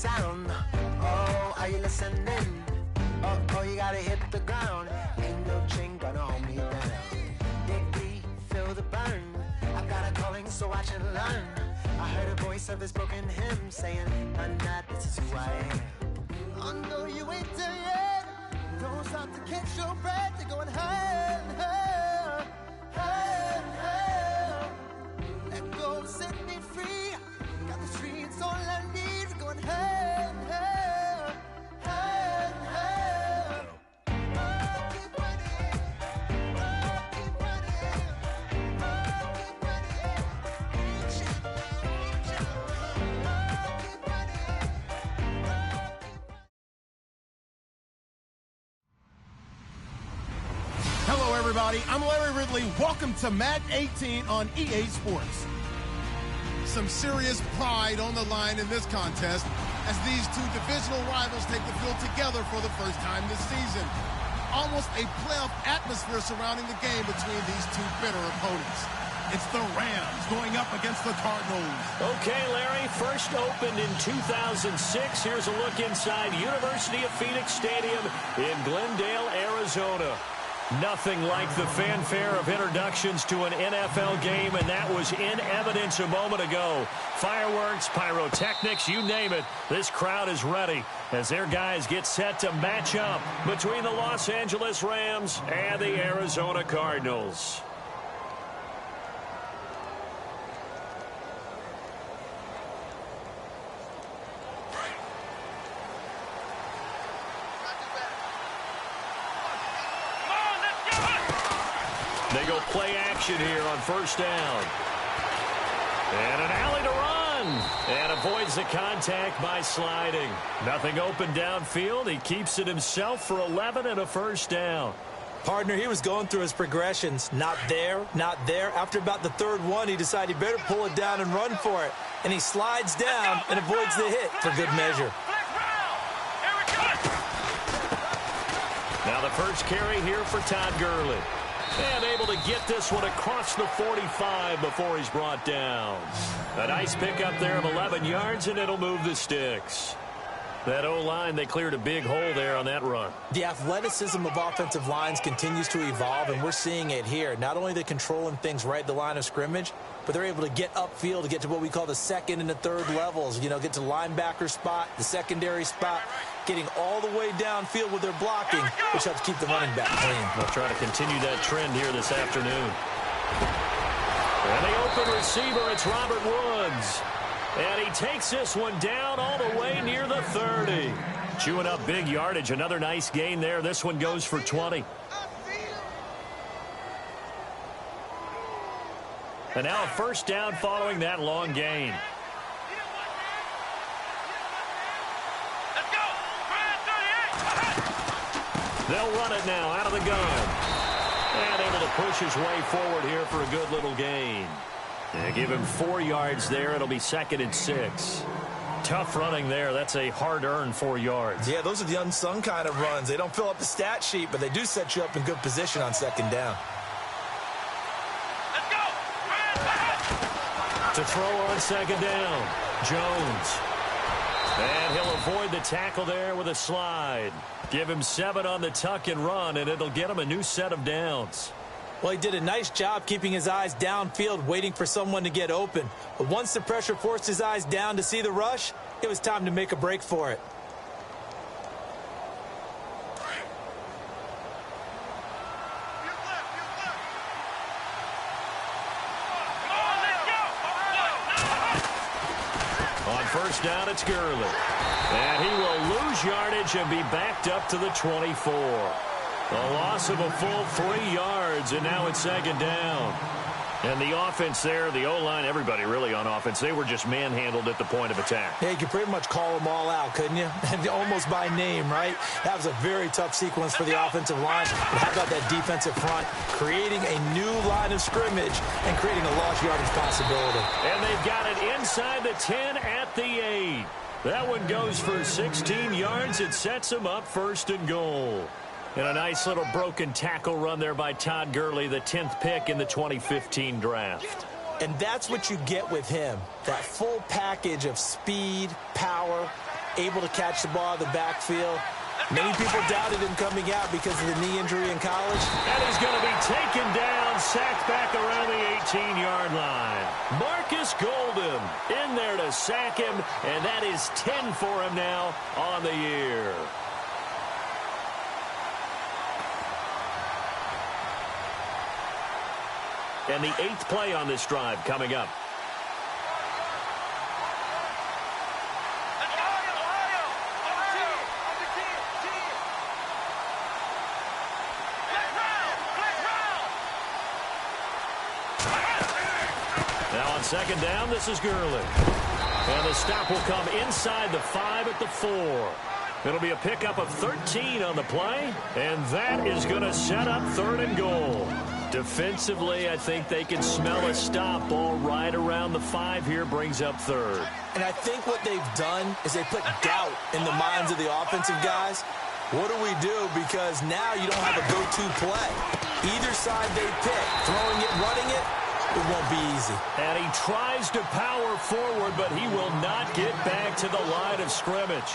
sound. Oh, are you listening? Oh, you gotta hit the ground. Ain't no chain gonna hold me down. Dig deep, feel the burn. I've got a calling, so watch and learn. I heard a voice of his broken hymn saying, "None that this is who I am." I know you ain't there yet. Don't stop to catch your breath. You're going higher and higher, higher and higher. Let go, set me free. Got the streets all I need. Going higher and higher, higher and higher. Oh, keep running. Oh, keep running. Oh, keep running. Reach out, reach out. Oh, keep running. Hello, everybody. I'm Larry Ridley. Welcome to Madden 18 on EA Sports. Some serious pride on the line in this contest as these two divisional rivals take the field together for the first time this season. Almost a playoff atmosphere surrounding the game between these two bitter opponents. It's the Rams going up against the Cardinals. Okay, Larry, first opened in 2006. Here's a look inside University of Phoenix Stadium in Glendale, Arizona. Nothing like the fanfare of introductions to an NFL game, and that was in evidence a moment ago. Fireworks, pyrotechnics, you name it. This crowd is ready as their guys get set to match up between the Los Angeles Rams and the Arizona Cardinals. They go play action here on first down. And an alley to run. And avoids the contact by sliding. Nothing open downfield. He keeps it himself for 11 and a first down. Partner, he was going through his progressions. Not there, not there. After about the third one, he decided he better pull it down and run for it. And he slides down and avoids the hit for good measure. Now the first carry here for Todd Gurley. And able to get this one across the 45 before he's brought down. A nice pickup there of 11 yards, and it'll move the sticks. That O-line, they cleared a big hole there on that run. The athleticism of offensive lines continues to evolve, and we're seeing it here. Not only are they controlling things right at the line of scrimmage, but they're able to get upfield to get to what we call the second and the third levels. You know, get to linebacker spot, the secondary spot, getting all the way downfield with their blocking, which helps keep the running back clean. We'll try to continue that trend here this afternoon. And the open receiver, it's Robert Woods. And he takes this one down all the way near the 30. Chewing up big yardage. Another nice gain there. This one goes for 20. And now a first down following that long gain. They'll run it now out of the gun. And able to push his way forward here for a good little gain. And give him 4 yards there. It'll be 2nd and 6. Tough running there. That's a hard-earned 4 yards. Yeah, those are the unsung kind of runs. They don't fill up the stat sheet, but they do set you up in good position on second down. Let's go! To throw on second down, Jones. And he'll avoid the tackle there with a slide. Give him 7 on the tuck and run, and it'll get him a new set of downs. Well, he did a nice job keeping his eyes downfield, waiting for someone to get open. But once the pressure forced his eyes down to see the rush, it was time to make a break for it. On first down, it's Gurley. And he will lose yardage and be backed up to the 24. A loss of a full 3 yards, and now it's second down. And the offense there, the O-line, everybody really on offense, they were just manhandled at the point of attack. Yeah, you could pretty much call them all out, couldn't you? Almost by name, right? That was a very tough sequence for the offensive line. But how about that defensive front creating a new line of scrimmage and creating a lost yardage possibility? And they've got it inside the 10 at the 8. That one goes for 16 yards. It sets them up 1st and goal. And a nice little broken tackle run there by Todd Gurley, the 10th pick in the 2015 draft. And that's what you get with him, that full package of speed, power, able to catch the ball in the backfield. Many people doubted him coming out because of the knee injury in college. And he's going to be taken down, sacked back around the 18-yard line. Marcus Golden in there to sack him, and that is 10 for him now on the year. And the 8th play on this drive coming up. Now on second down, this is Gurley. And the stop will come inside the 5 at the 4. It'll be a pickup of 13 on the play, and that is going to set up 3rd and goal. Defensively, I think they can smell a stop ball right around the 5 here, brings up 3rd. And I think what they've done is they put doubt in the minds of the offensive guys. What do we do? Because now you don't have a go-to play. Either side they pick, throwing it, running it, it won't be easy. And he tries to power forward, but he will not get back to the line of scrimmage.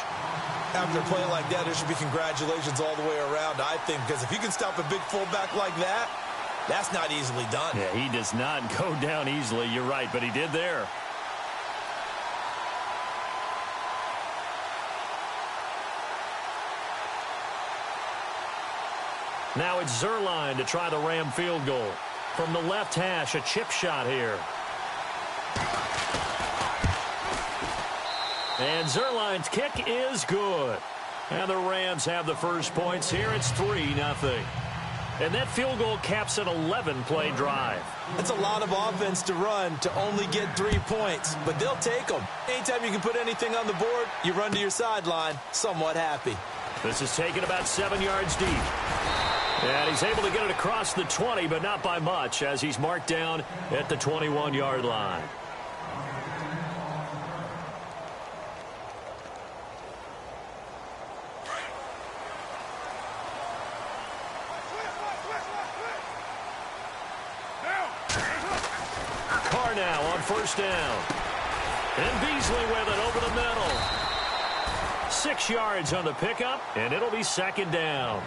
After a play like that, there should be congratulations all the way around, I think, because if you can stop a big fullback like that, that's not easily done. Yeah, he does not go down easily. You're right, but he did there. Now it's Zuerlein to try the Ram field goal. From the left hash, a chip shot here. And Zuerlein's kick is good. And the Rams have the first points here. It's 3-0. And that field goal caps an 11-play drive. That's a lot of offense to run to only get 3 points, but they'll take them. Anytime you can put anything on the board, you run to your sideline, somewhat happy. This is taken about 7 yards deep. And he's able to get it across the 20, but not by much, as he's marked down at the 21-yard line. Carr now on first down. And Beasley with it over the middle. 6 yards on the pickup, and it'll be second down.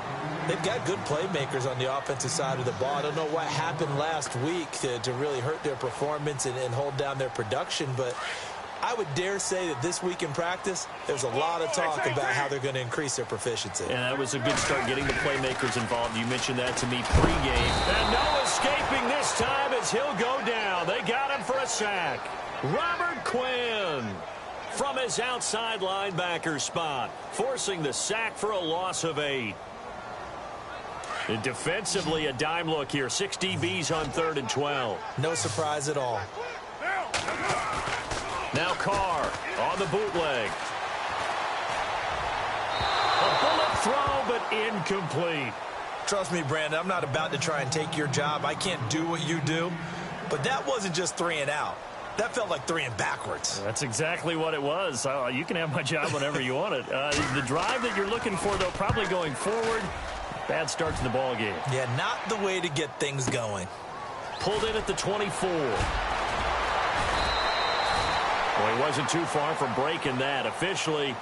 They've got good playmakers on the offensive side of the ball. I don't know what happened last week to really hurt their performance and hold down their production, but I would dare say that this week in practice, there's a lot of talk about how they're going to increase their proficiency. And that was a good start getting the playmakers involved. You mentioned that to me pregame. And no escaping this time as he'll go down. They got him for a sack. Robert Quinn from his outside linebacker spot, forcing the sack for a loss of 8. And defensively, a dime look here. 6 DBs on 3rd and 12. No surprise at all. Now Carr on the bootleg. A bullet throw, but incomplete. Trust me, Brandon, I'm not about to try and take your job. I can't do what you do. But that wasn't just 3 and out. That felt like 3 and backwards. That's exactly what it was. You can have my job whenever you want it. The drive that you're looking for, though, probably going forward. Bad start to the ball game. Yeah, not the way to get things going. Pulled in at the 24. Well, he wasn't too far from breaking that. Officially,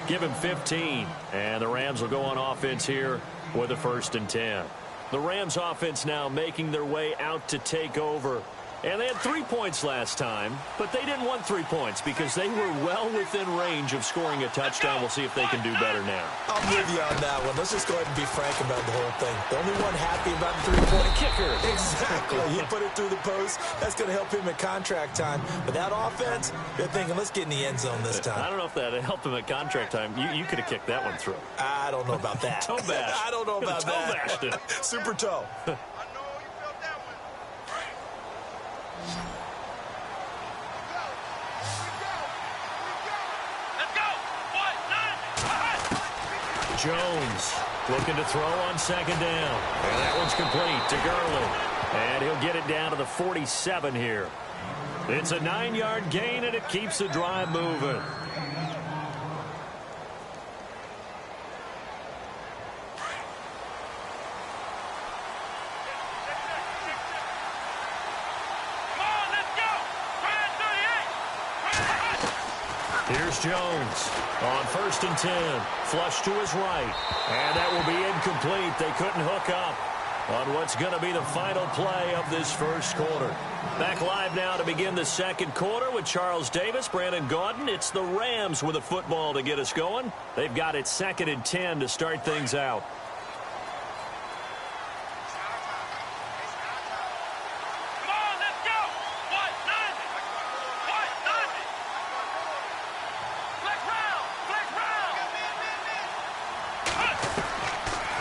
give him 15. And the Rams will go on offense here with a 1st and 10. The Rams offense now making their way out to take over. And they had 3 points last time, but they didn't want 3 points because they were well within range of scoring a touchdown. We'll see if they can do better now. I'm with you on that one. Let's just go ahead and be frank about the whole thing. The only one happy about the 3-point kicker. Exactly. He put it through the post. That's going to help him at contract time. But that offense, they're thinking, let's get in the end zone this time. I don't know if that helped him at contract time. You could have kicked that one through. I don't know about that. Toe bash. I don't know about toe that. Bashed it. Super toe. Jones looking to throw on second down. And that one's complete to Gurley. And he'll get it down to the 47 here. It's a 9-yard gain, and it keeps the drive moving. Here's Jones on 1st and 10. Flush to his right. And that will be incomplete. They couldn't hook up on what's going to be the final play of this first quarter. Back live now to begin the second quarter with Charles Davis, Brandon Gaudin. It's the Rams with a football to get us going. They've got it 2nd and 10 to start things out.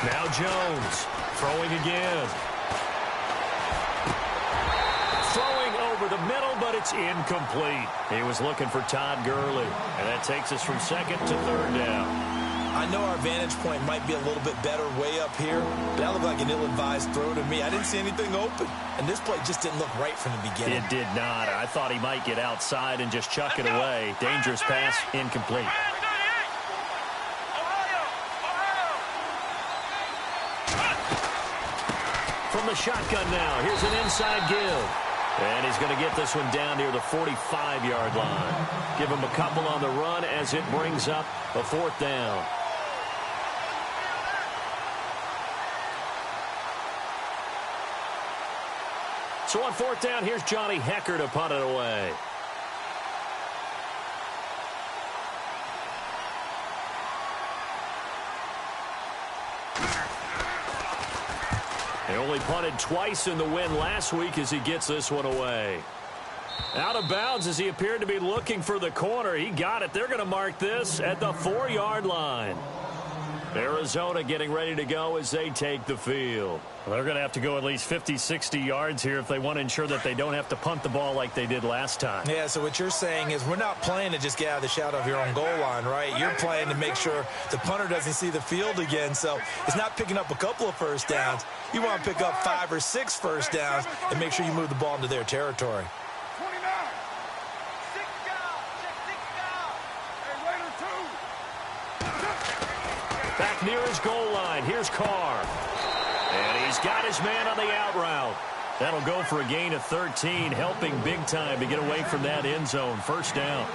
Now Jones throwing again. Throwing over the middle, but it's incomplete. He was looking for Todd Gurley, and that takes us from 2nd to 3rd down. I know our vantage point might be a little bit better way up here, but that looked like an ill-advised throw to me. I didn't see anything open, and this play just didn't look right from the beginning. It did not. I thought he might get outside and just chuck it away. Dangerous pass, incomplete. From the shotgun now, here's an inside give. And he's going to get this one down near the 45-yard line. Give him a couple on the run as it brings up a 4th down. So on 4th down, here's Johnny Hecker to punt it away. They only punted twice in the win last week as he gets this one away. Out of bounds as he appeared to be looking for the corner. He got it. They're going to mark this at the 4-yard line. Arizona getting ready to go as they take the field. Well, they're going to have to go at least 50, 60 yards here if they want to ensure that they don't have to punt the ball like they did last time. Yeah, so what you're saying is we're not playing to just get out of the shadow of your own goal line, right? You're playing to make sure the punter doesn't see the field again. So it's not picking up a couple of first downs. You want to pick up 5 or 6 first downs and make sure you move the ball into their territory. Back near his goal line. Here's Carr. And he's got his man on the out route. That'll go for a gain of 13, helping big time to get away from that end zone. 1st down.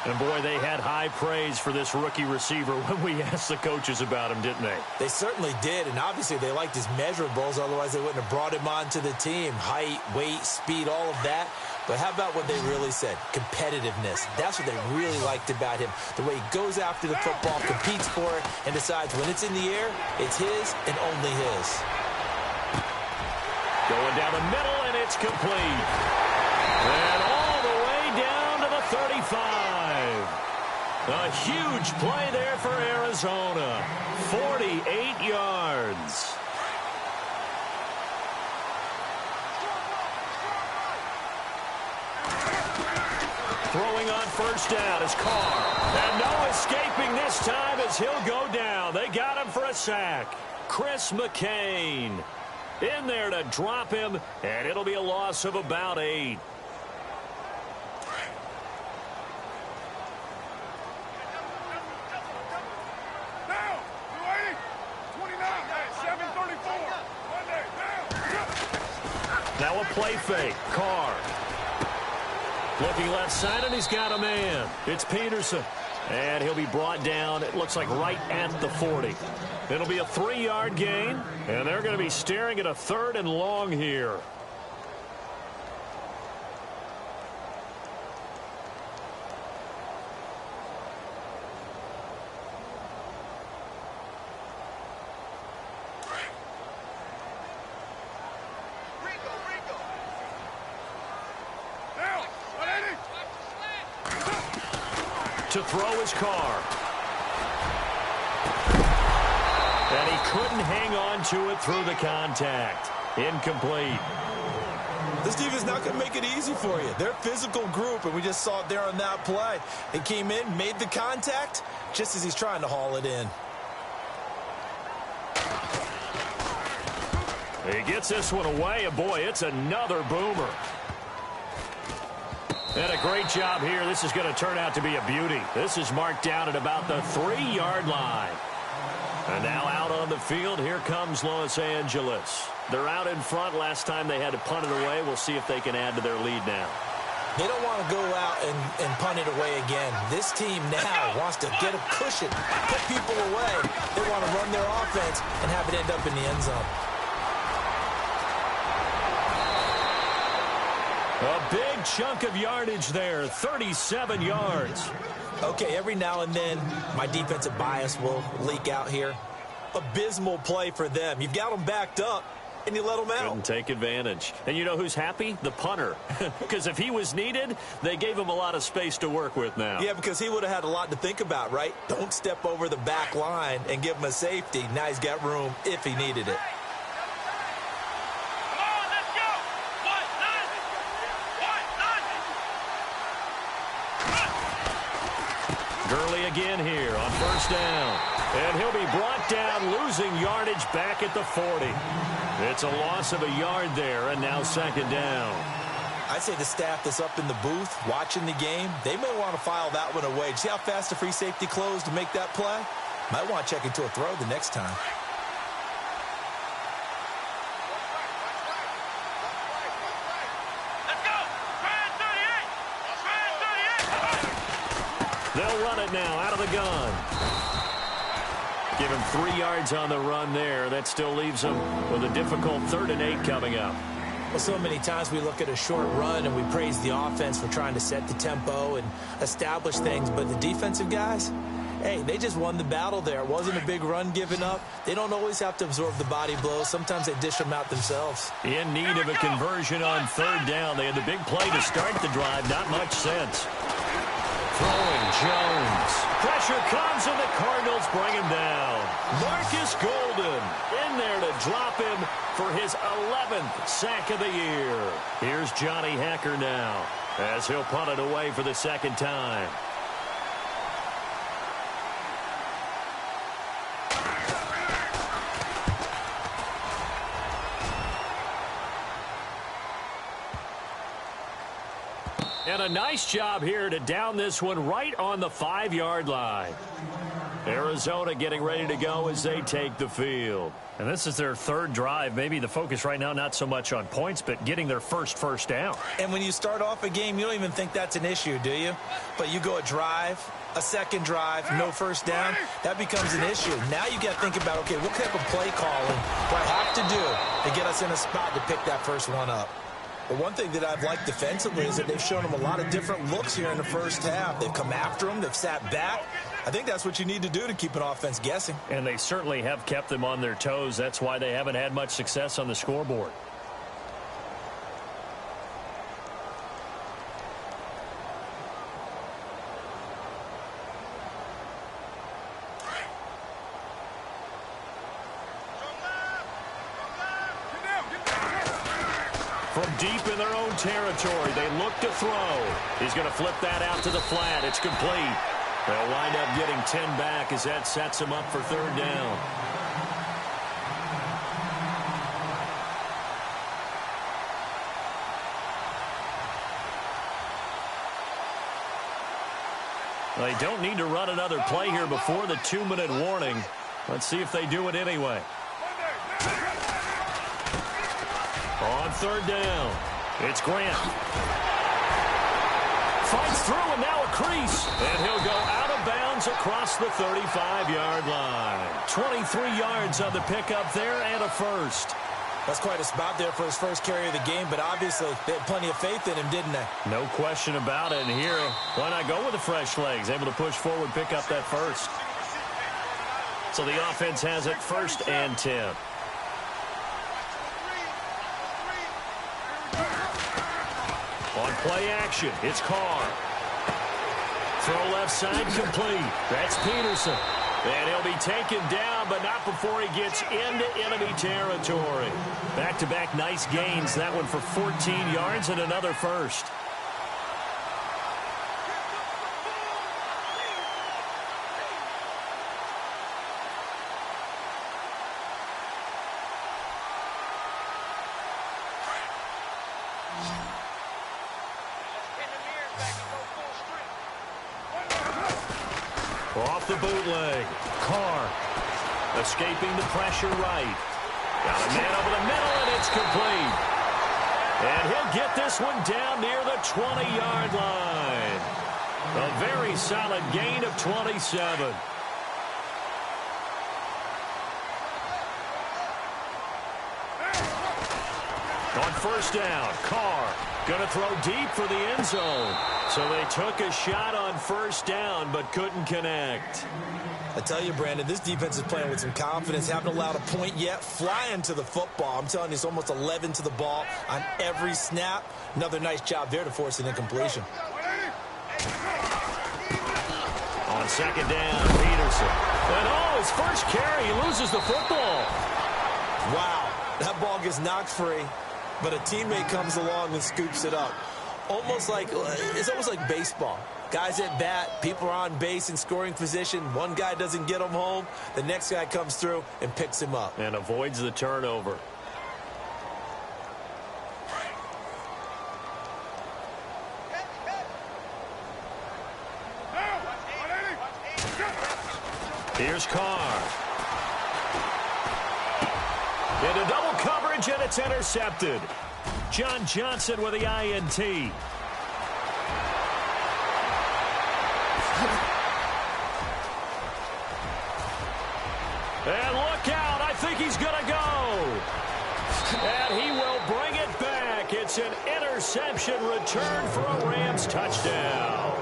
And, boy, they had high praise for this rookie receiver when we asked the coaches about him, didn't they? They certainly did, and obviously they liked his measurables. Otherwise, they wouldn't have brought him onto the team. Height, weight, speed, all of that. But how about what they really said? Competitiveness. That's what they really liked about him. The way he goes after the football, competes for it, and decides when it's in the air, it's his and only his. Going down the middle, and it's complete. And all the way down to the 35. A huge play there for Arizona. 48 yards. Throwing on 1st down is Carr. And no escaping this time as he'll go down. They got him for a sack. Chris McCain in there to drop him, and it'll be a loss of about 8. Now a play fake. Carr. Looking left side, and he's got a man. It's Peterson. And he'll be brought down, it looks like, right at the 40. It'll be a 3-yard gain, and they're going to be staring at a 3rd and long here. To throw his Carr. And he couldn't hang on to it through the contact. Incomplete. This defense not going to make it easy for you. They're a physical group, and we just saw it there on that play. They came in, made the contact, just as he's trying to haul it in. He gets this one away, and boy, it's another boomer. And a great job here. This is going to turn out to be a beauty. This is marked down at about the 3-yard line. And now out on the field, here comes Los Angeles. They're out in front. Last time they had to punt it away. We'll see if they can add to their lead now. They don't want to go out and punt it away again. This team now wants to get a cushion, put people away. They want to run their offense and have it end up in the end zone. A big chunk of yardage there, 37 yards. Okay, every now and then, my defensive bias will leak out here. Abysmal play for them. You've got them backed up, and you let them out. Couldn't take advantage. And you know who's happy? The punter. Because if he was needed, they gave him a lot of space to work with now. Yeah, because he would have had a lot to think about, right? Don't step over the back line and give him a safety. Now he's got room if he needed it. Gurley again here on first down. And he'll be brought down, losing yardage back at the 40. It's a loss of a yard there, and now second down. I'd say the staff that's up in the booth watching the game, they may want to file that one away. See how fast the free safety closed to make that play? Might want to check into a throw the next time. They'll run it now out of the gun. Give him 3 yards on the run there. That still leaves him with a difficult 3rd and 8 coming up. Well, so many times we look at a short run and we praise the offense for trying to set the tempo and establish things. But the defensive guys, hey, they just won the battle there. It wasn't a big run given up. They don't always have to absorb the body blows. Sometimes they dish them out themselves. In need of a conversion on 3rd down. They had the big play to start the drive. Not much sense. Throwing Jones. Pressure comes and the Cardinals bring him down. Marcus Golden in there to drop him for his 11th sack of the year. Here's Johnny Hacker now as he'll punt it away for the 2nd time. And a nice job here to down this one right on the 5-yard line. Arizona getting ready to go as they take the field. And this is their 3rd drive. Maybe the focus right now not so much on points, but getting their first down. And when you start off a game, you don't even think that's an issue, do you? But you go a drive, a 2nd drive, no first down, that becomes an issue. Now you got to think about, okay, what type of play calling do I have to do to get us in a spot to pick that first one up? But one thing that I've liked defensively is that they've shown them a lot of different looks here in the first half. They've come after them. They've sat back. I think that's what you need to do to keep an offense guessing. And they certainly have kept them on their toes. That's why they haven't had much success on the scoreboard. From deep in their own territory, they look to throw. He's going to flip that out to the flat. It's complete. They'll wind up getting 10 back as that sets them up for 3rd down. They don't need to run another play here before the 2-minute warning. Let's see if they do it anyway. On 3rd down, it's Grant. Fights through and now a crease. And he'll go out of bounds across the 35-yard line. 23 yards on the pickup there and a first. That's quite a spot there for his first carry of the game, but obviously they had plenty of faith in him, didn't they? No question about it. And here, why not go with the fresh legs? Able to push forward, pick up that first. So the offense has it 1st and 10. On play action, it's Carr. Throw left side complete. That's Peterson. And he'll be taken down, but not before he gets into enemy territory. Back-to-back nice gains. That one for 14 yards and another first. Off the bootleg. Carr escaping the pressure right. Got a man over the middle, and it's complete. And he'll get this one down near the 20-yard line. A very solid gain of 27. On first down, Carr going to throw deep for the end zone. So they took a shot on first down but couldn't connect. I tell you, Brandon, this defense is playing with some confidence. Haven't allowed a point yet. Flying to the football. I'm telling you, it's almost 11 to the ball on every snap. Another nice job there to force an incompletion. On second down, Peterson. And his first carry, he loses the football. Wow, that ball gets knocked free, but a teammate comes along and scoops it up. It's almost like baseball. Guys at bat, people are on base in scoring position. One guy doesn't get him home. The next guy comes through and picks him up. And avoids the turnover. Here's Carr. Into double coverage, and it's intercepted. John Johnson with the INT. And look out, I think he's going to go. And he will bring it back. It's an interception return for a Rams touchdown.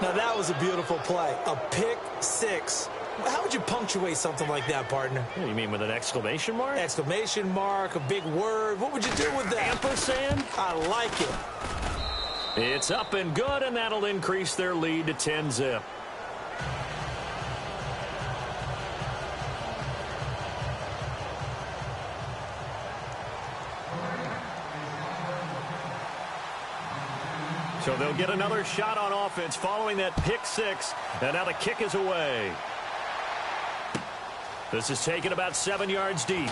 Now that was a beautiful play. A pick six. How would you punctuate something like that, partner? You mean with an exclamation mark? Exclamation mark, a big word. What would you do with that? Ampersand? I like it. It's up and good, and that'll increase their lead to 10-zip. So they'll get another shot on offense following that pick six, and now the kick is away. This is taken about 7 yards deep.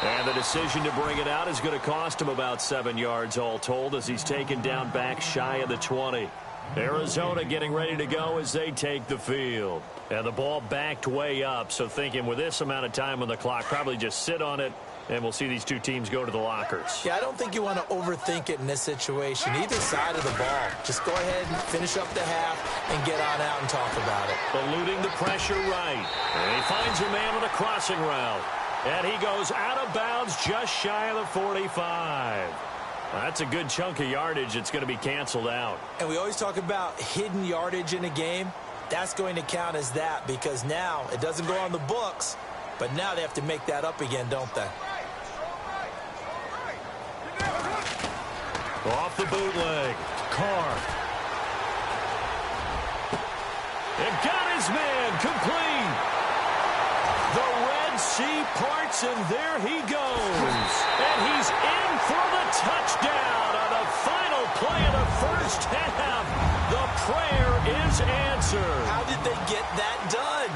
And the decision to bring it out is going to cost him about 7 yards all told as he's taken down back shy of the 20. Arizona getting ready to go as they take the field. And the ball backed way up, so thinking with this amount of time on the clock, probably just sit on it, and we'll see these two teams go to the lockers. Yeah, I don't think you want to overthink it in this situation. Either side of the ball. Just go ahead and finish up the half and get on out and talk about it. Eluding the pressure right. And he finds a man on a crossing route. And he goes out of bounds just shy of the 45. That's a good chunk of yardage. It's going to be canceled out. And we always talk about hidden yardage in a game. That's going to count as that because now it doesn't go on the books, but now they have to make that up again, don't they? Off the bootleg. Carr. And got his man complete. The Red Sea parts, and there he goes. And he's in for the touchdown on the final play of the first half. The prayer is answered. How did they get that done?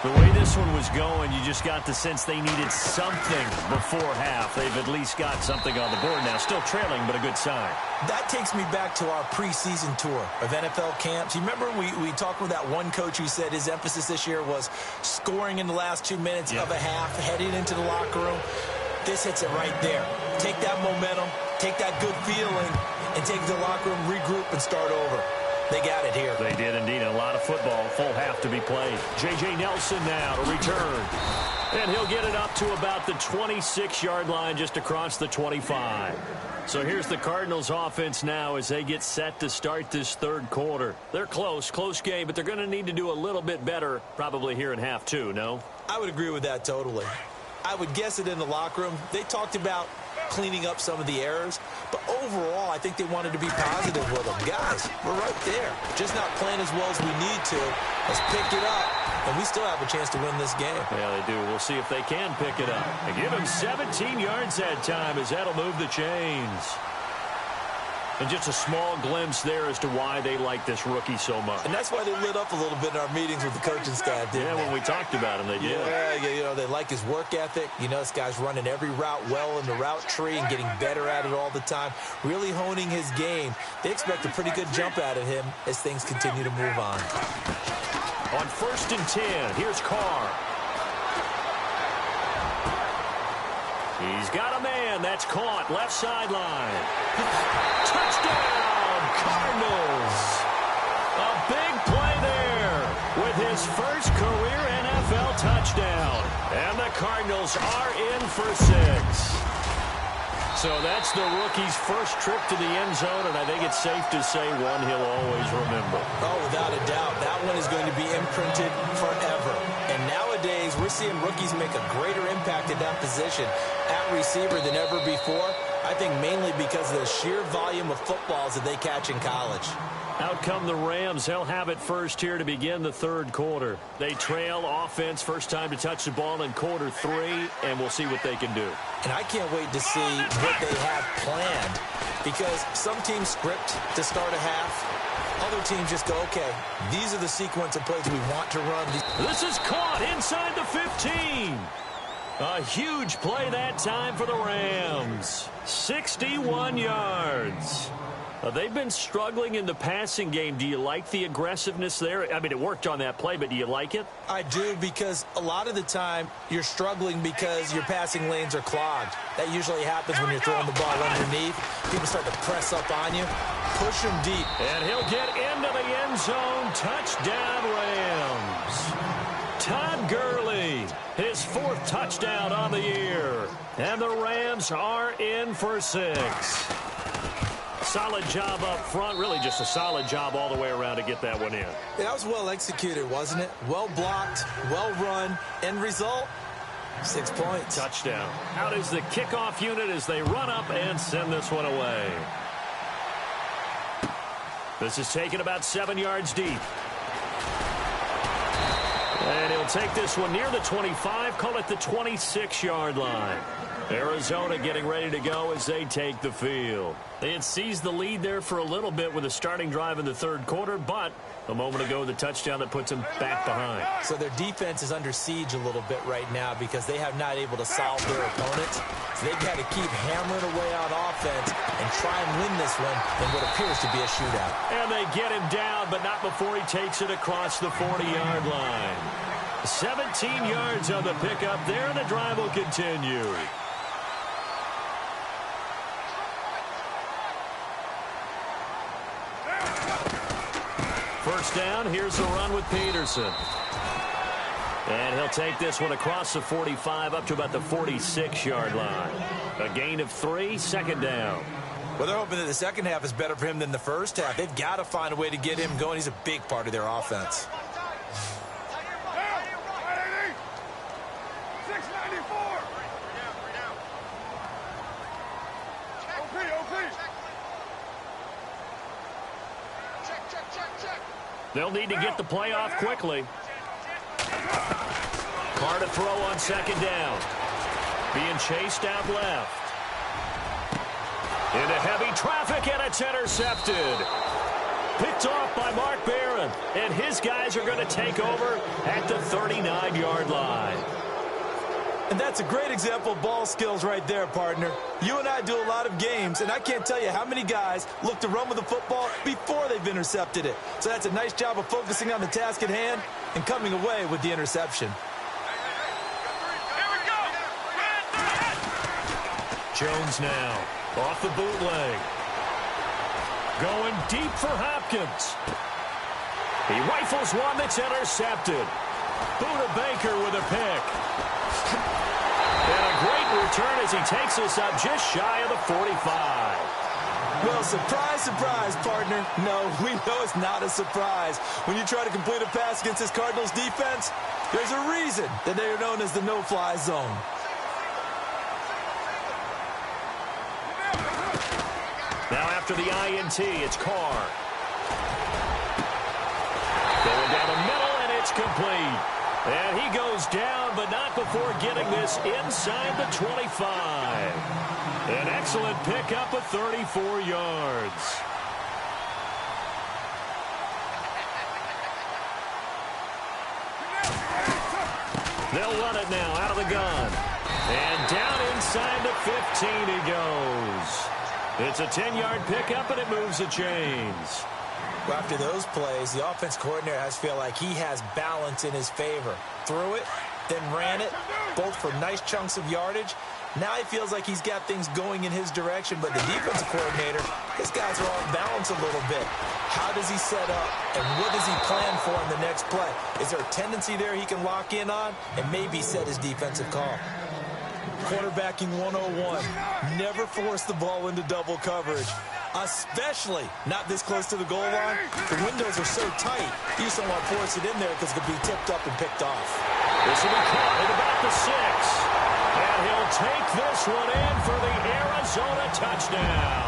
The way this one was going, you just got the sense they needed something before half. They've at least got something on the board now. Still trailing, but a good sign. That takes me back to our preseason tour of NFL camps. You remember we talked with that one coach who said his emphasis this year was scoring in the last 2 minutes of a half, heading into the locker room. This hits it right there. Take that momentum, take that good feeling, and take the locker room, regroup, and start over. They got it here. They did indeed. A lot of football. Full half to be played. J.J. Nelson now to return. And he'll get it up to about the 26-yard line just across the 25. So here's the Cardinals offense now as they get set to start this third quarter. They're close game, but they're going to need to do a little bit better probably here in half two, no? I would agree with that totally. I would guess it in the locker room. They talked about cleaning up some of the errors, but overall I think they wanted to be positive with them. Guys, we're right there, just not playing as well as we need to. Let's pick it up, and we still have a chance to win this game. Yeah, they do. We'll see if they can pick it up. And give him 17 yards that time as that'll move the chains. And just a small glimpse there as to why they like this rookie so much. And that's why they lit up a little bit in our meetings with the coaching staff, didn't they? When we talked about him, they did. Yeah, you know, they like his work ethic. You know, this guy's running every route well in the route tree and getting better at it all the time, really honing his game. They expect a pretty good jump out of him as things continue to move on. On 1st and 10, here's Carr. He's got a man again. That's caught. Left sideline. Touchdown, Cardinals. A big play there with his first career NFL touchdown. And the Cardinals are in for 6. So that's the rookie's first trip to the end zone, and I think it's safe to say one he'll always remember. Oh, without a doubt. That one is going to be imprinted forever. And nowadays, we're seeing rookies make a greater impact at that position at receiver than ever before. I think mainly because of the sheer volume of footballs that they catch in college. Out come the Rams. They'll have it first here to begin the third quarter. They trail offense, first time to touch the ball in quarter 3, and we'll see what they can do. And I can't wait to see what they have planned, because some teams script to start a half. Other teams just go, okay, these are the sequence of plays we want to run. This is caught inside the 15. A huge play that time for the Rams. 61 yards. They've been struggling in the passing game. Do you like the aggressiveness there? I mean, it worked on that play, but do you like it? I do, because a lot of the time you're struggling because your passing lanes are clogged. That usually happens when you're throwing the ball underneath. People start to press up on you. Push them deep. And he'll get into the end zone. Touchdown, Rams. Todd Gurley, his 4th touchdown on the year. And the Rams are in for 6. Solid job up front. Really just a solid job all the way around to get that one in. Yeah, that was well executed, wasn't it? Well blocked, well run. End result, 6 points. Touchdown. Out is the kickoff unit as they run up and send this one away. This is taken about 7 yards deep. And he'll take this one near the 25, call it the 26-yard line. Arizona getting ready to go as they take the field. They had seized the lead there for a little bit with a starting drive in the third quarter, but a moment ago the touchdown that puts them back behind. So their defense is under siege a little bit right now because they have not able to solve their opponents. So they've got to keep hammering away on offense and try and win this one in what appears to be a shootout. And they get him down, but not before he takes it across the 40-yard line. 17 yards on the pickup there, and the drive will continue. First down, here's the run with Peterson. And he'll take this one across the 45 up to about the 46-yard line. A gain of 3, second down. Well, they're hoping that the second half is better for him than the first half. They've got to find a way to get him going. He's a big part of their offense. They'll need to get the play off quickly. Carr to throw on second down. Being chased out left. Into heavy traffic, and it's intercepted. Picked off by Mark Barron. And his guys are going to take over at the 39-yard line. And that's a great example of ball skills right there, partner. You and I do a lot of games, and I can't tell you how many guys look to run with the football before they've intercepted it. So that's a nice job of focusing on the task at hand and coming away with the interception. Jones now off the bootleg. Going deep for Hopkins. He rifles one that's intercepted. Buda Baker with a pick. And a great return as he takes this up just shy of the 45. Well, surprise, surprise, partner. No, we know it's not a surprise. When you try to complete a pass against this Cardinals defense, there's a reason that they are known as the no-fly zone. Now after the INT, it's Carr. Going down the middle, and it's complete. And he goes down, but not before getting this inside the 25. An excellent pickup of 34 yards. They'll run it now out of the gun. And down inside the 15 he goes. It's a 10-yard pickup, and it moves the chains. Well, after those plays, the offense coordinator has to feel like he has balance in his favor. Threw it, then ran it, both for nice chunks of yardage, Now he feels like he's got things going in his direction, but the defensive coordinator, his guys are off balance a little bit. How does he set up, and what does he plan for in the next play? Is there a tendency there he can lock in on and maybe set his defensive call? Quarterbacking 101. Never force the ball into double coverage, especially not this close to the goal line. The windows are so tight, you just don't want to force it in there because it could be tipped up and picked off. This will be caught at about the 6. And he'll take this one in for the Arizona touchdown.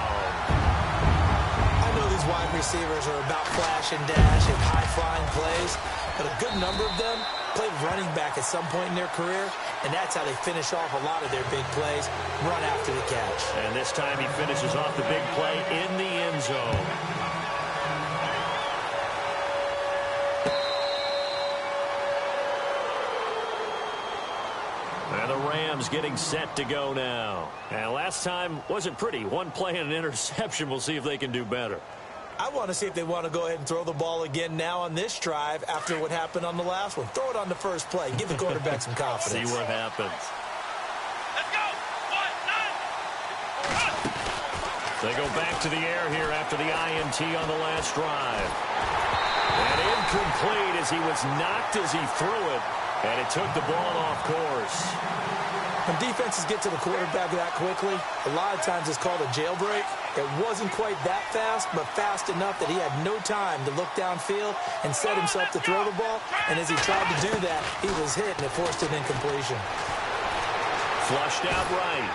I know these wide receivers are about flash and dash and high-flying plays, but a good number of them played running back at some point in their career, and that's how they finish off a lot of their big plays, run after the catch. And this time he finishes off the big play in the end zone. And the Rams getting set to go now. And last time wasn't pretty. One play and an interception. We'll see if they can do better. I want to see if they want to go ahead and throw the ball again now on this drive after what happened on the last one. Throw it on the first play. Give the quarterback some confidence. See what happens. Let's go. 1, 9. They go back to the air here after the INT on the last drive. And incomplete as he was knocked as he threw it. And it took the ball off course. When defenses get to the quarterback that quickly, a lot of times it's called a jailbreak. It wasn't quite that fast, but fast enough that he had no time to look downfield and set himself to throw the ball. And as he tried to do that, he was hit, and it forced an incompletion. Flushed out right.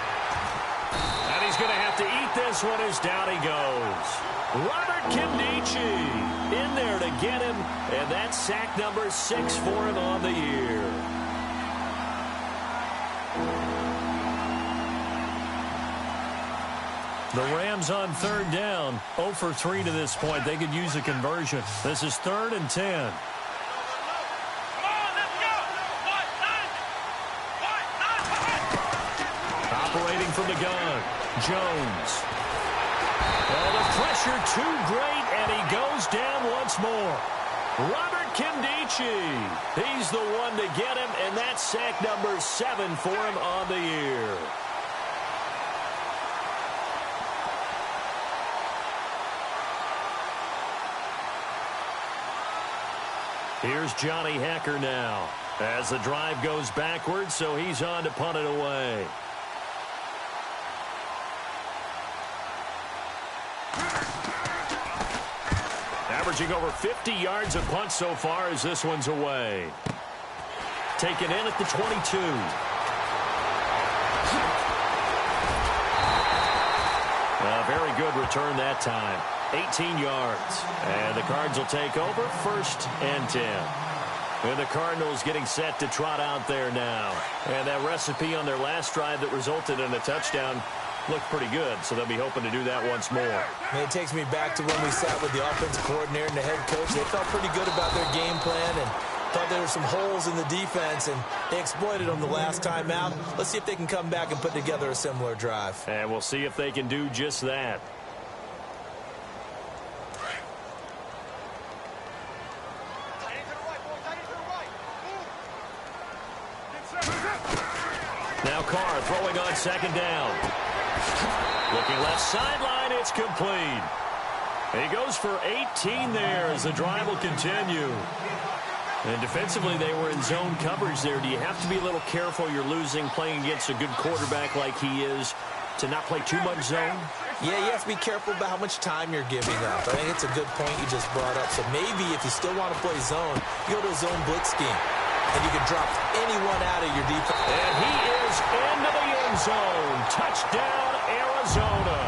And he's going to have to eat this one as down he goes. Robert Kimdichie in there to get him, and that's sack number 6 for him on the year. The Rams on third down, 0 for 3 to this point. They could use a conversion. This is 3rd and 10. Operating from the gun, Jones. Oh, the pressure too great, and he goes down once more. Robert Kimdichie, he's the one to get him, and that's sack number 7 for him on the year. Here's Johnny Hecker now as the drive goes backwards, so he's on to punt it away. Averaging over 50 yards a punt so far as this one's away. Taken in at the 22. A very good return that time. 18 yards. And the Cards will take over 1st and 10. And the Cardinals getting set to trot out there now. And that recipe on their last drive that resulted in a touchdown looked pretty good, so they'll be hoping to do that once more. It takes me back to when we sat with the offensive coordinator and the head coach. They felt pretty good about their game plan and thought there were some holes in the defense, and they exploited them the last time out. Let's see if they can come back and put together a similar drive. And we'll see if they can do just that. Now Carr throwing on 2nd down. Looking left sideline, it's complete. He goes for 18 there as the drive will continue. And defensively, they were in zone coverage there. Do you have to be a little careful? You're losing playing against a good quarterback like he is to not play too much zone? Yeah, you have to be careful about how much time you're giving up. I think it's a good point you just brought up. So maybe if you still want to play zone, you go to a zone blitz scheme. And you can drop anyone out of your defense. And he is into the end zone. Touchdown, Arizona.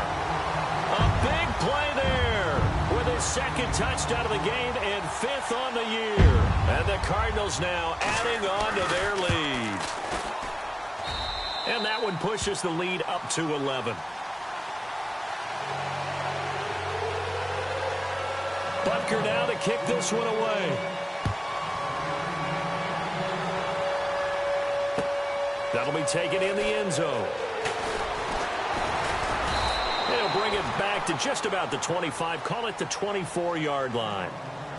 A big play there with his 2nd touchdown of the game and 5th on the year. And the Cardinals now adding on to their lead. And that one pushes the lead up to 11. Butker now to kick this one away. That'll be taken in the end zone. They'll bring it back to just about the 25, call it the 24-yard line.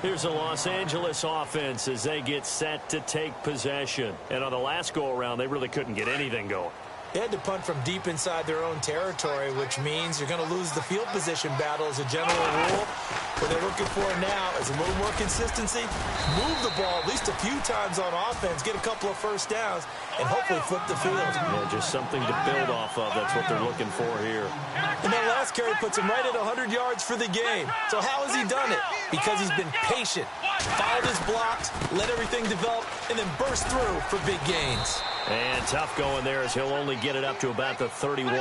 Here's the Los Angeles offense as they get set to take possession. And on the last go-around, they really couldn't get anything going. They had to punt from deep inside their own territory, which means you're going to lose the field position battle as a general rule. What they're looking for now is a little more consistency, move the ball at least a few times on offense, get a couple of first downs, and hopefully flip the field. Yeah, just something to build off of. That's what they're looking for here. And that last carry puts him right at 100 yards for the game. So how has he done it? Because he's been patient, followed his blocks, let everything develop, and then burst through for big gains. And tough going there as he'll only get it up to about the 31.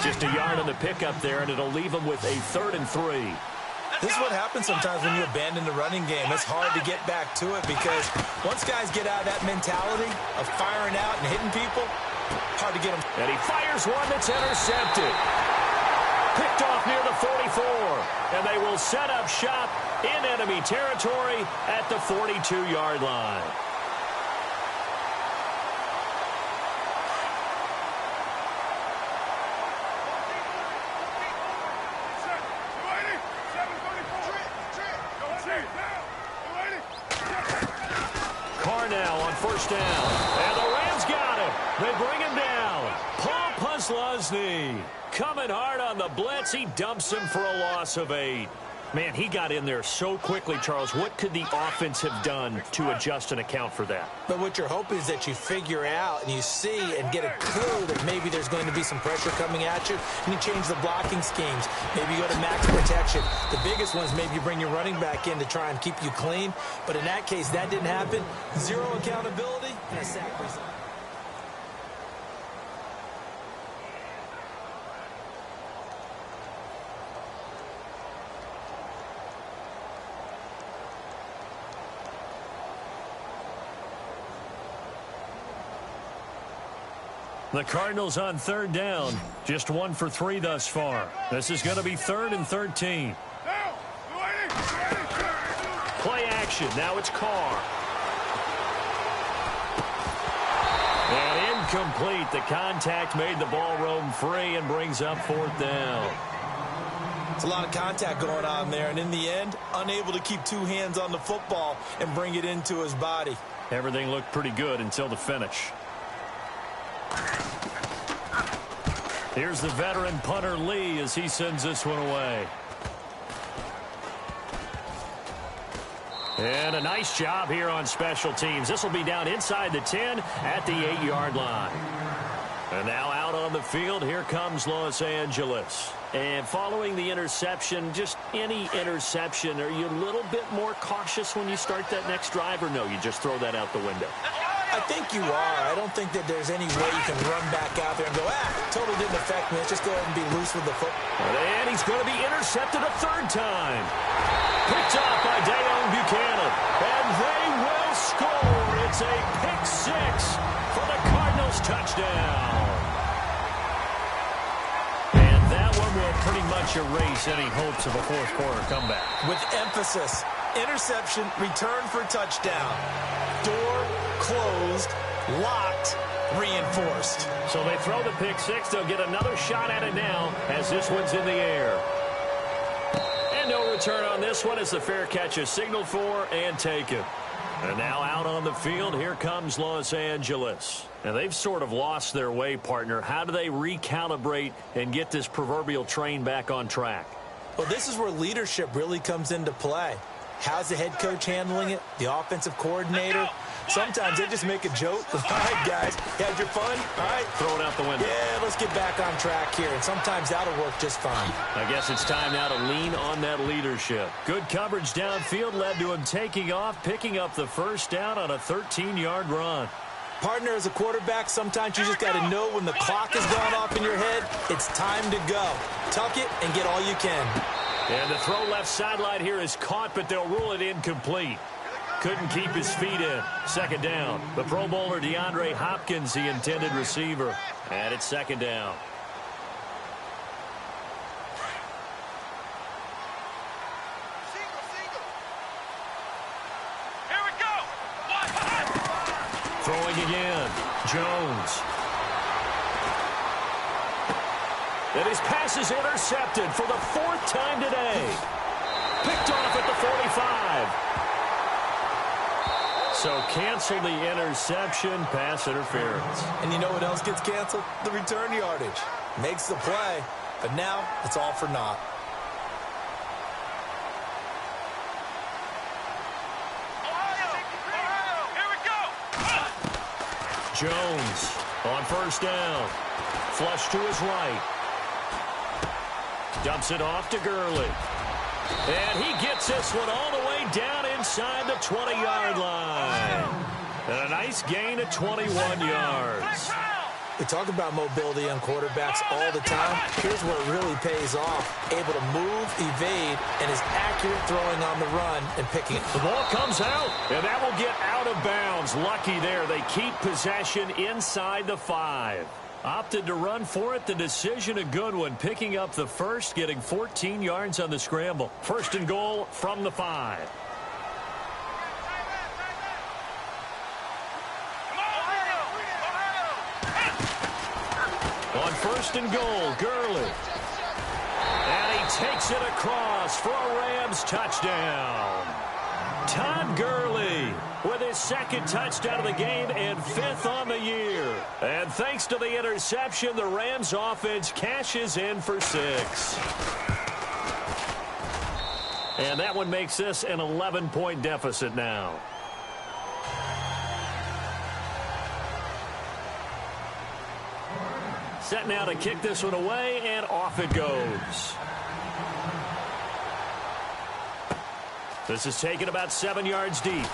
Just a yard on the pickup there, and it'll leave him with a 3rd and 3. This is what happens sometimes when you abandon the running game. It's hard to get back to it because once guys get out of that mentality of firing out and hitting people, hard to get them. And he fires one that's intercepted. Picked off near the 44. And they will set up shop in enemy territory at the 42-yard line. Now on first down. And the Rams got him. They bring him down. Paul Posluszny coming hard on the blitz. He dumps him for a loss of 8. Man, he got in there so quickly, Charles. What could the offense have done to adjust and account for that? But what you're hoping is that you figure out and you see and get a clue that maybe there's going to be some pressure coming at you, and you change the blocking schemes. Maybe you go to max protection. The biggest one is maybe you bring your running back in to try and keep you clean. But in that case, that didn't happen. Zero accountability and a sack result. The Cardinals on 3rd down. Just 1 for 3 thus far. This is going to be 3rd and 13. Play action. Now it's Carr. And incomplete. The contact made the ball roam free and brings up 4th down. It's a lot of contact going on there, and in the end, unable to keep 2 hands on the football and bring it into his body. Everything looked pretty good until the finish. Here's the veteran punter Lee as he sends this one away. And a nice job here on special teams. This will be down inside the 10 at the 8-yard line. And now out on the field, here comes Los Angeles. And following the interception, just any interception, are you a little bit more cautious when you start that next drive, or no, you just throw that out the window? I think you are. I don't think that there's any way you can run back out there and go, totally didn't affect me. Let's just go ahead and be loose with the football. And he's going to be intercepted a 3rd time. Picked off by Dayon Buchanan. And they will score. It's a pick 6 for the Cardinals touchdown. And that one will pretty much erase any hopes of a 4th quarter comeback. With emphasis, interception, return for touchdown. Door closed, locked, reinforced. So they throw the pick 6. They'll get another shot at it now as this one's in the air. And no return on this one as the fair catch is signaled for and taken. And now out on the field, here comes Los Angeles. Now they've sort of lost their way, partner. How do they recalibrate and get this proverbial train back on track? Well, this is where leadership really comes into play. How's the head coach handling it? The offensive coordinator? Sometimes they just make a joke. All right, guys, you had your fun? All right. Throw it out the window. Yeah, let's get back on track here. And sometimes that'll work just fine. I guess it's time now to lean on that leadership. Good coverage downfield led to him taking off, picking up the 1st down on a 13-yard run. Partner, as a quarterback, sometimes you just got to know when the clock has gone off in your head, it's time to go. Tuck it and get all you can. And the throw left sideline here is caught, but they'll rule it incomplete. Couldn't keep his feet in. 2nd down. The Pro Bowler DeAndre Hopkins, the intended receiver. And it's 2nd down. Here we go. Throwing again. Jones. And his pass is intercepted for the 4th time today. Picked off at the 45. So cancel the interception, pass interference. And you know what else gets canceled? The return yardage. Makes the play, but now it's all for naught. Here we go. Jones on first down. Flush to his right. Dumps it off to Gurley. And he gets this one all the way down inside the 20-yard line. And a nice gain of 21 yards. We talk about mobility on quarterbacks all the time. Here's where it really pays off. Able to move, evade, and is accurate throwing on the run and picking it. The ball comes out, and that will get out of bounds. Lucky there. They keep possession inside the 5. Opted to run for it. The decision a good one. Picking up the first, getting 14 yards on the scramble. First and goal from the 5. On first and goal, Gurley. And he takes it across for a Rams touchdown. Todd Gurley with his second touchdown of the game and 5th on the year. And thanks to the interception, the Rams offense cashes in for 6. And that one makes this an 11-point deficit now. Set now to kick this one away, and off it goes. This is taken about 7 yards deep.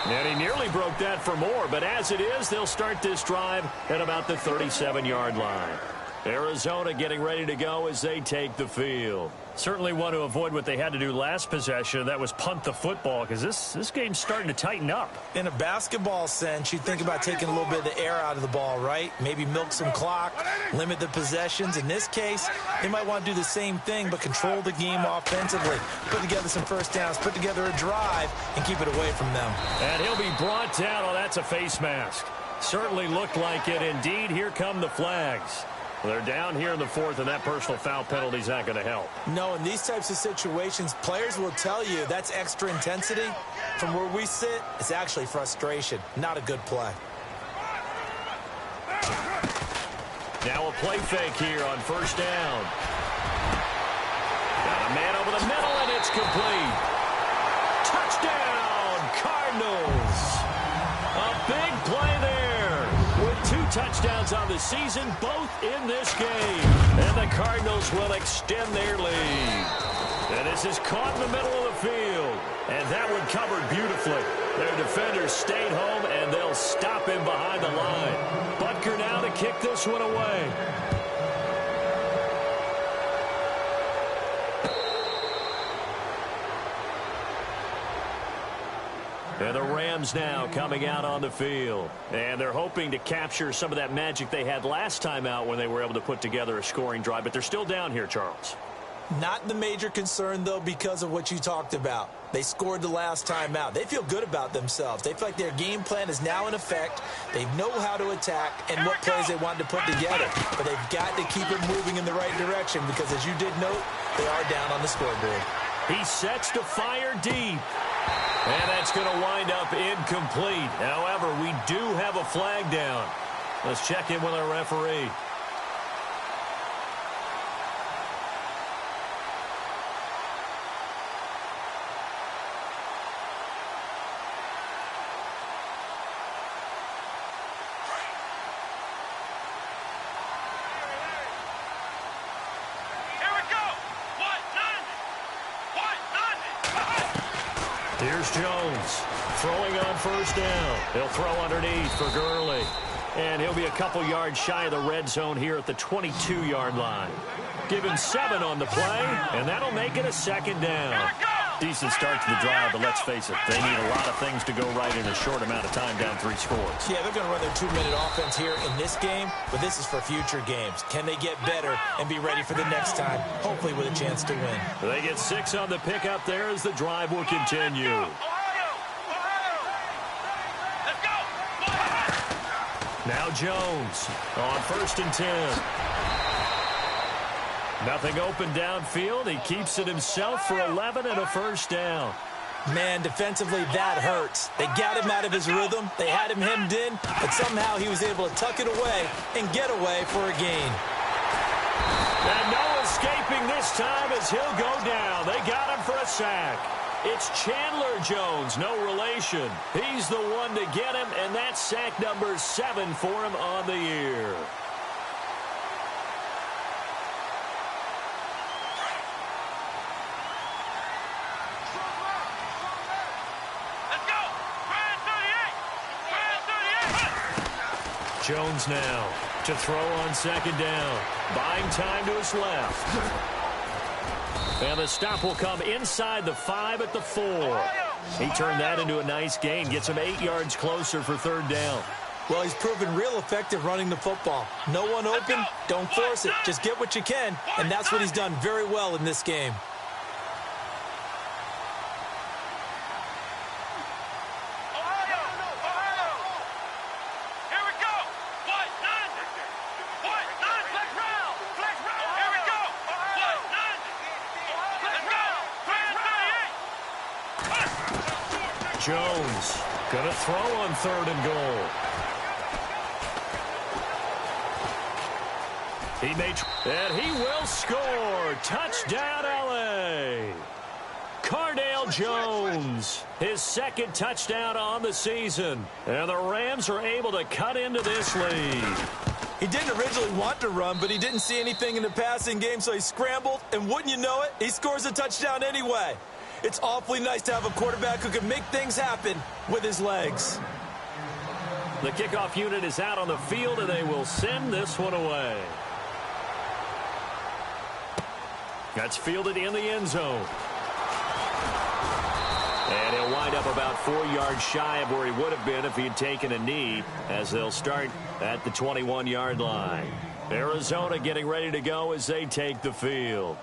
And he nearly broke that for more, but as it is, they'll start this drive at about the 37-yard line. Arizona getting ready to go as they take the field. Certainly want to avoid what they had to do last possession. That was punt the football, because this game's starting to tighten up. In a basketball sense, you think about taking a little bit of the air out of the ball, right? Maybe milk some clock, limit the possessions. In this case, they might want to do the same thing, but control the game offensively. Put together some first downs, put together a drive, and keep it away from them. And he'll be brought down. Oh, that's a face mask. Certainly looked like it. Indeed, here come the flags. They're down here in the 4th, and that personal foul penalty is not going to help. No, in these types of situations, players will tell you that's extra intensity. From where we sit, it's actually frustration. Not a good play. Now a play fake here on first down. Got a man over the middle, and it's complete. Touchdown, Cardinals. A big play there. With 2 touchdowns on the season, both in this game. And the Cardinals will extend their lead. And this is caught in the middle of the field. And that one covered beautifully. Their defenders stayed home, and they'll stop him behind the line. Butker now to kick this one away. And the Rams now coming out on the field. And they're hoping to capture some of that magic they had last time out when they were able to put together a scoring drive. But they're still down here, Charles. Not the major concern, though, because of what you talked about. They scored the last time out. They feel good about themselves. They feel like their game plan is now in effect. They know how to attack and what plays they want to put together. But they've got to keep it moving in the right direction because, as you did note, they are down on the scoreboard. He sets to fire deep. And that's going to wind up incomplete. However, we do have a flag down. Let's check in with our referee. Here's Jones throwing on first down. He'll throw underneath for Gurley. And he'll be a couple yards shy of the red zone here at the 22-yard line. Give him 7 on the play, and that'll make it a second down. Decent start to the drive, but let's face it, they need a lot of things to go right in a short amount of time, down 3 scores. Yeah, they're going to run their 2-minute offense here in this game, but this is for future games. Can they get better and be ready for the next time, hopefully with a chance to win? They get 6 on the pickup there as the drive will continue. Now Jones on 1st and 10. Nothing open downfield. He keeps it himself for 11 and a first down. Man, defensively, that hurts. They got him out of his rhythm. They had him hemmed in, but somehow he was able to tuck it away and get away for a gain. And no escaping this time as he'll go down. They got him for a sack. It's Chandler Jones, no relation. He's the one to get him, and that's sack number 7 for him on the year. Jones now to throw on second down. Buying time to his left. And the stop will come inside the 5 at the 4. He turned that into a nice gain. Gets him 8 yards closer for third down. Well, he's proven real effective running the football. No one open, don't force it. Just get what you can, and that's what he's done very well in this game. Jones going to throw on 3rd and goal. And he will score. Touchdown, L.A. Cardale Jones, his 2nd touchdown on the season. And the Rams are able to cut into this lead. He didn't originally want to run, but he didn't see anything in the passing game, so he scrambled. And wouldn't you know it, he scores a touchdown anyway. It's awfully nice to have a quarterback who can make things happen with his legs. The kickoff unit is out on the field, and they will send this one away. That's fielded in the end zone. And he'll wind up about 4 yards shy of where he would have been if he had taken a knee, as they'll start at the 21-yard line. Arizona getting ready to go as they take the field.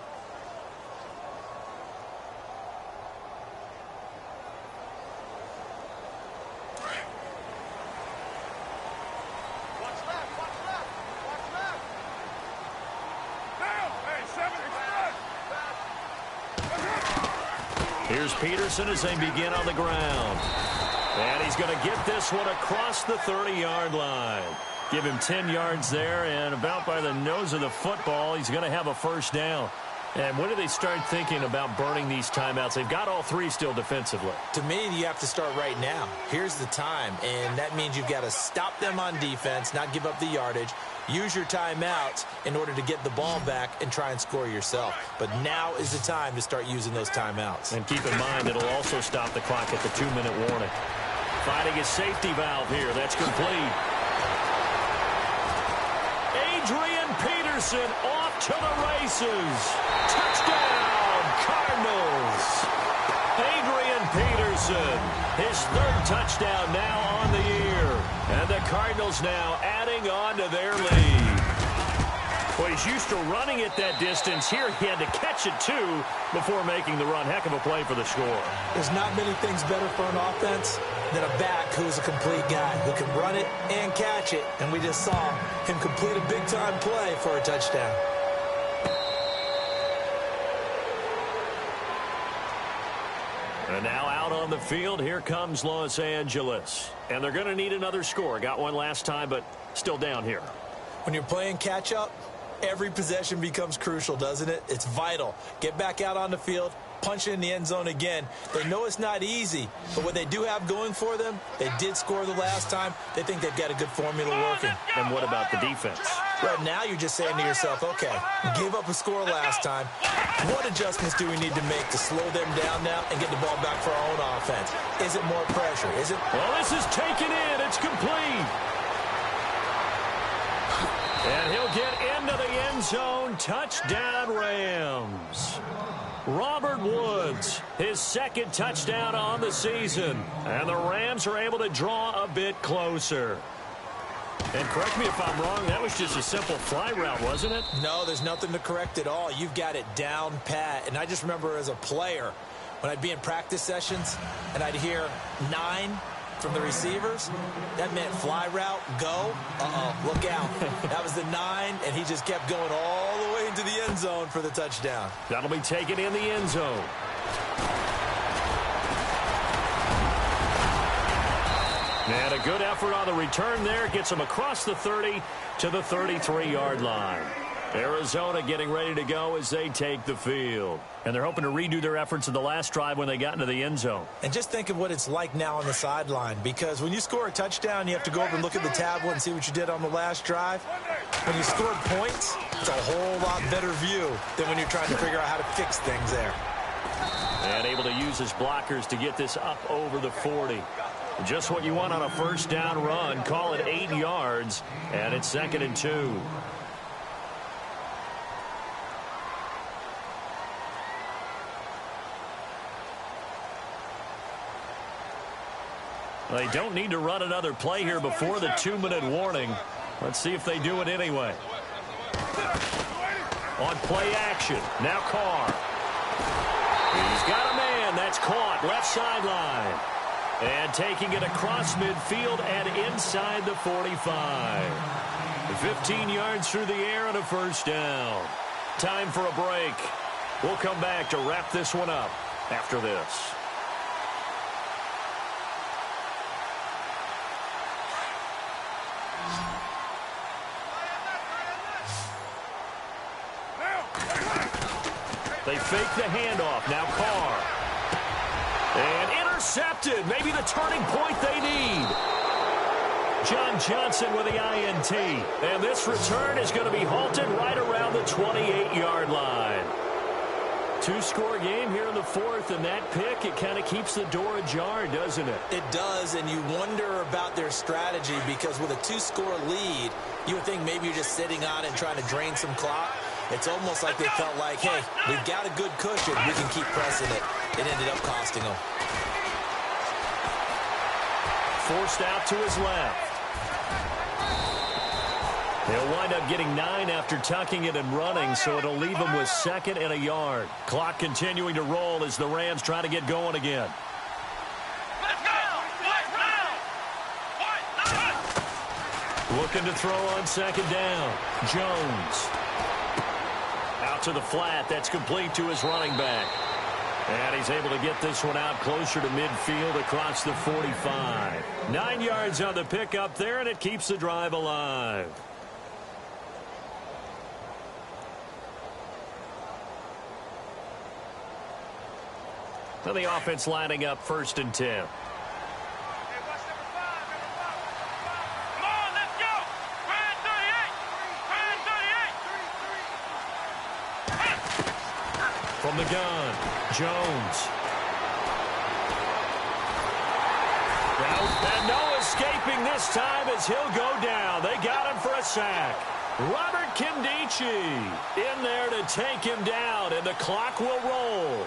Here's Peterson as they begin on the ground. And he's going to get this one across the 30-yard line. Give him 10 yards there, and about by the nose of the football, he's going to have a first down. And when do they start thinking about burning these timeouts? They've got all 3 still defensively. To me, you have to start right now. Here's the time, and that means you've got to stop them on defense, not give up the yardage, use your timeouts in order to get the ball back and try and score yourself. But now is the time to start using those timeouts. And keep in mind, it'll also stop the clock at the 2-minute warning. Finding his safety valve here. That's complete. Adrian Peterson off to the races. Touchdown, Cardinals. Adrian Peterson, his 3rd touchdown now on the year. And the Cardinals now adding on to their lead. Well, he's used to running it that distance. Here he had to catch it, too, before making the run. Heck of a play for the score. There's not many things better for an offense than a back who's a complete guy who can run it and catch it. And we just saw him complete a big-time play for a touchdown. And now out on the field, here comes Los Angeles. And they're going to need another score. Got one last time, but still down here. When you're playing catch-up, every possession becomes crucial, doesn't it? It's vital. Get back out on the field, punch it in the end zone again. They know it's not easy, but what they do have going for them, they did score the last time. They think they've got a good formula working. And what about the defense? Right now, you're just saying to yourself, okay, we gave up a score last time. What adjustments do we need to make to slow them down now and get the ball back for our own offense? Is it more pressure? Is it? Well, this is taken in. It's complete. And he'll get into the end zone. Touchdown, Rams. Robert Woods, his 2nd touchdown on the season. And the Rams are able to draw a bit closer. And correct me if I'm wrong, that was just a simple fly route, wasn't it? No, there's nothing to correct at all. You've got it down pat. And I just remember as a player, when I'd be in practice sessions and I'd hear 9, from the receivers. That meant fly route, go. Look out. That was the 9, and he just kept going all the way into the end zone for the touchdown. That'll be taken in the end zone. And a good effort on the return there. Gets him across the 30 to the 33-yard line. Arizona getting ready to go as they take the field. And they're hoping to redo their efforts in the last drive when they got into the end zone. And just think of what it's like now on the sideline, because when you score a touchdown, you have to go over and look at the tablet and see what you did on the last drive. When you scored points, it's a whole lot better view than when you're trying to figure out how to fix things there. And able to use his blockers to get this up over the 40. Just what you want on a first down run. Call it 8 yards, and it's 2nd and 2. They don't need to run another play here before the 2-minute warning. Let's see if they do it anyway. On play action, now Carr. He's got a man. That's caught left sideline. And taking it across midfield and inside the 45. 15 yards through the air and a first down. Time for a break. We'll come back to wrap this one up after this. They fake the handoff. Now Carr. And intercepted. Maybe the turning point they need. John Johnson with the INT. And this return is going to be halted right around the 28-yard line. 2-score game here in the 4th, and that pick, it kind of keeps the door ajar, doesn't it? It does, and you wonder about their strategy, because with a 2-score lead, you would think maybe you're just sitting on it and trying to drain some clock. It's almost like they felt like, hey, we've got a good cushion. We can keep pressing it. It ended up costing them. Forced out to his left. He'll wind up getting 9 after tucking it and running, so it'll leave him with 2nd and a yard. Clock continuing to roll as the Rams try to get going again. Let's go! Looking to throw on 2nd down. Jones. Out to the flat. That's complete to his running back. And he's able to get this one out closer to midfield across the 45. 9 yards on the pickup there, and it keeps the drive alive. So the offense lining up 1st and 10. Come on, let's go! Brand 38! From the gun, Jones. And no escaping this time as he'll go down. They got him for a sack. Robert Kimdichie in there to take him down, and the clock will roll.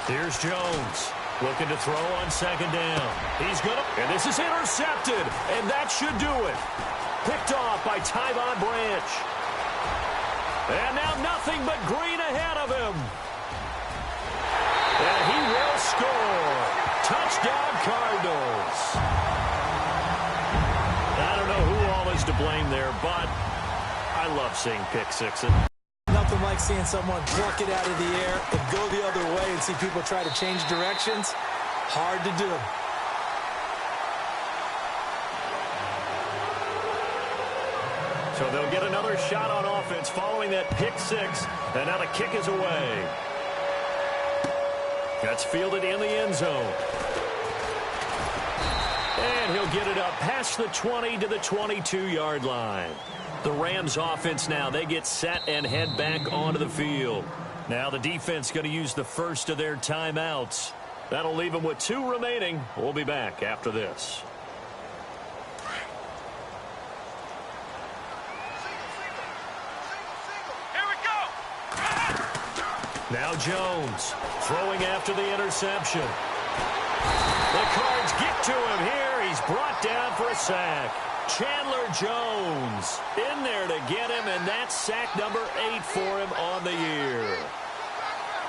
Here's Jones, looking to throw on 2nd down. He's going to, and this is intercepted, and that should do it. Picked off by Tyvon Branch. And now nothing but green ahead of him. And he will score. Touchdown, Cardinals. I don't know who all is to blame there, but I love seeing pick sixes. Nothing like seeing someone pluck it out of the air and go the other way and see people try to change directions. Hard to do. So they'll get another shot on offense following that pick 6, and now the kick is away. That's fielded in the end zone. And he'll get it up past the 20 to the 22-yard line. The Rams offense now, they get set and head back onto the field. Now the defense going to use the first of their timeouts. That'll leave them with 2 remaining. We'll be back after this. Here we go! Now Jones throwing after the interception. The Cards get to him here. He's brought down for a sack. Chandler Jones in there to get him, and that's sack number 8 for him on the year.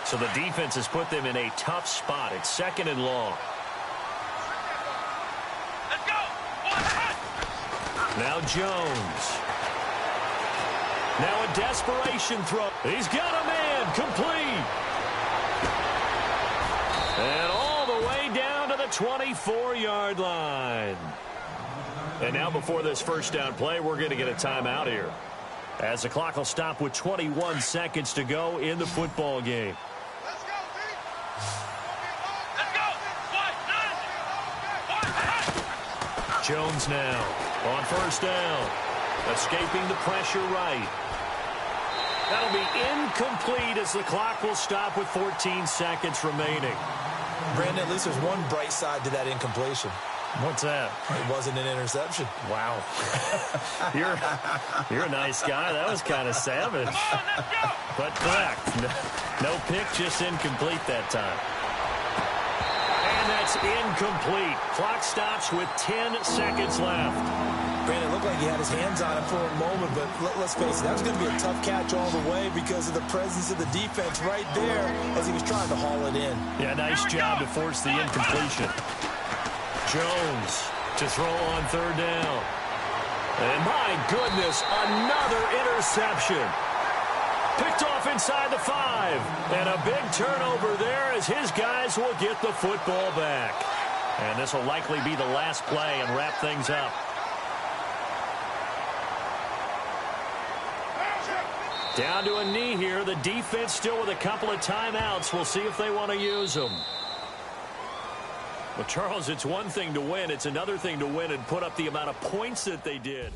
So the defense has put them in a tough spot. It's 2nd and long. Let's go. Now Jones. Now a desperation throw. He's got a man complete. And all the way down to the 24-yard line. And now before this first down play, we're going to get a timeout here, as the clock will stop with 21 seconds to go in the football game. Let's go. Jones now on first down. Escaping the pressure right. That'll be incomplete as the clock will stop with 14 seconds remaining. Brandon, at least there's one bright side to that incompletion. What's that? It wasn't an interception. Wow. You're a nice guy. That was kind of savage. But correct. No pick, just incomplete that time. And that's incomplete. Clock stops with 10 seconds left. Brandon, it looked like he had his hands on it for a moment, but let's face it, that was going to be a tough catch all the way because of the presence of the defense right there as he was trying to haul it in. Yeah, nice job to force the incompletion. Jones to throw on third down. And my goodness, another interception. Picked off inside the 5. And a big turnover there as his guys will get the football back. And this will likely be the last play and wrap things up. Down to a knee here. The defense still with a couple of timeouts. We'll see if they want to use them. Well, Charles, it's one thing to win. It's another thing to win and put up the amount of points that they did.